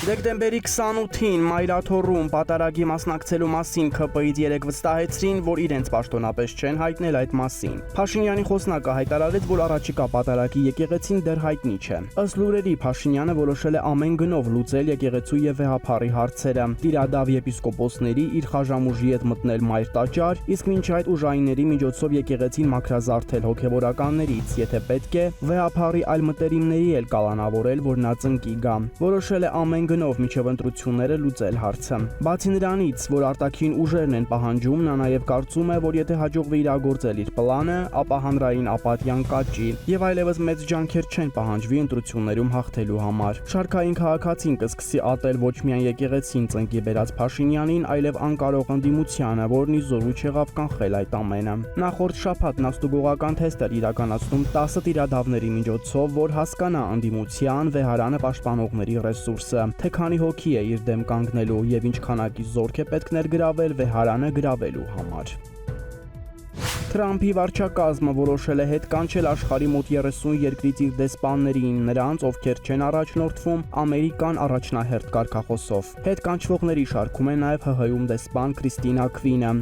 Դեկտեմբերի 28-ին Մայրաթոռում պատարագի մասնակցելու մասին ՔՊ-ից 3 վստահեցրին, որ իրենց պաշտոնապես չեն հայտնել այդ մասին։ Փաշինյանի խոսնակը հայտարարեց, որ առաջիկա պատարագի եկեղեցին դեռ հայտնի չէ։ Ըստ լուրերի Փաշինյանը որոշել է ամեն գնով լուծել եկեղեցու եւ վեհափառի հարցերը։ Տիրադավ եպիսկոպոսների իր խաժամուժի հետ մտնել Մայր տաճար, իսկ մինչ այդ ուժայինների միջոցով եկեղեցին մաքրազարդել հոգեվորականներից, եթե պետք է, վեհափառի այլ մտերիմների էլ կալանավորել, որ նա ծնկի գա։ Որոշել է ամեն գնով միջև ընտրությունները լուծել հարցը։ Բացի նրանից, որ արտաքին ուժերն են պահանջում, նա նաև կարծում է, որ եթե հաջողվի իրագործել իր պլանը, ապա հանրային ապաթիան կաճի եւ այլևս մեծ ջանքեր չեն պահանջվի ընտրություններում հաղթելու համար։ Շարքային քաղաքացին կսկսի ատել ոչ միայն եկեղեցին ծնկի բերած Փաշինյանին, այլև անկարող ընդդիմությանը, որն ի զորու չեղավ կանխել այդ ամենը։ Նախորդ շաբաթ նաստուգողական թեստ էր իրականացնում 10 տիրադավների միջոցով, որ հասկանա ընդդիմության վեհարանը պաշտպանողների ռեսուրսը, թե քանի հոգի է իր դեմ կանգնելու եւ ինչ քանակի զորք է պետք ներգրավել վեհարանը գրավելու համար։ Թրամփի վարչակազմը որոշել է հետ կանչել աշխարհի մոտ 30 երկրից իր դեսպաններին, նրանց, ովքեր չեն առաջնորդվում ամերիկան առաջնահերթ կարգախոսով։ Հետ կանչվողների շարքում է նաև ՀՀ-ում դեսպան Քրիստինա Քվինը,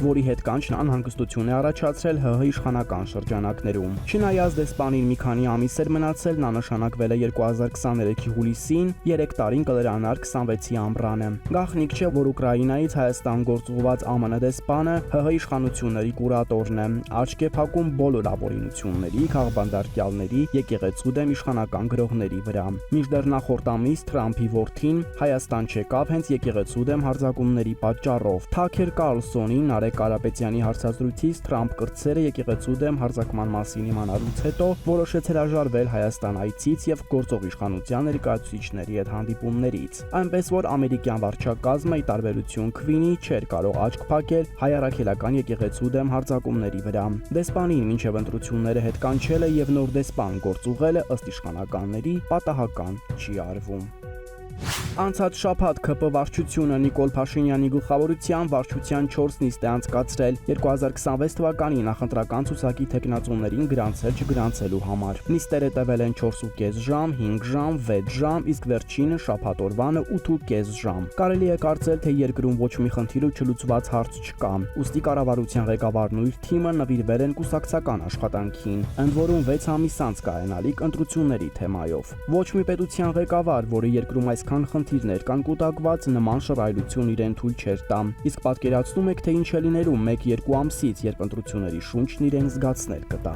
որի հետ կանչն անհանգստություն է առաջացրել ՀՀ իշխանական շրջանակներում։ Չնայած դեսպանին մի քանի ամիս էր մնացել, նա նշանակվել է 2023-ի հուլիսին, 3 տարին կլրանար 26-ի ամռանը։ Գաղտնիք չէ, որ Ուկրաինայից Հայաստան գործուղված ԱՄՆ դեսպանը ՀՀ իշխանությունների կուրատորն է, աչք է փակում բոլոր ապօրինությունների, քաղբանդարկյալների, եկեղեցու դեմ իշխանական գրողների վրա։ Մինչդեռ նախորդ ամիս Թրամփի որդին Հայաստան չեկավ հենց եկեղեցու դեմ հարձակումների պատճառով։ Թաքեր Կարլսոնին Նարեկ Կարապետյանի հարցազրույցից Թրամփ կրտսերը եկեղեցու դեմ հարձակման մասին իմանալուց հետո որոշեց հրաժարվել Հայաստան այցից եւ գործող իշխանության ներկայացուցիչների հետ հանդիպումներից։ Այնպես որ ամերիկյան վարչակազմը ի տարբերություն Քվինի չէր կարող աչք փակել հայ առաքելական եկեղեցու դեմ հարձակումների վրա։ Դեսպանին մինչև ընտրությունները հետ կանչել է եւ նոր դեսպան գործուղելը ըստ իշխանականների պատահական չի արվում։ Անցած շաբաթ ՔՊ վարչությունը Նիկոլ Փաշինյանի գլխավորությամբ վարչության 4 նիստ է անցկացրել 2026 թվականի նախընտրական ցուցակի թեկնածուներին գրանցել չգրանցելու համար։ Նիստերը տևել են 4.5 ժամ, 5 ժամ, 6 ժամ, իսկ վերջինը շաբաթ օրվանը 8.5 ժամ։ Կարելի է կարծել, թե երկրում ոչ մի խնդիր ու չլուծված հարց չկա։ Ուստի կառավարության ղեկավարն ու իր թիմը նվիրվել են կուսակցական աշխատանքին, ընդ որում 6 ամիս անց կայանալիք ընտրությունների թեմայով։ Ոչ մի պետության ղեկավար, որը երկրում այսքան խնդիրներ կան կուտակված, նման շռայլություն իրեն թույլ չէր տա։ Իսկ պատկերացնում եք, թե ինչ է լինելու 1-2 ամսից, երբ ընտրությունների շունչն իրեն զգացնել կտա։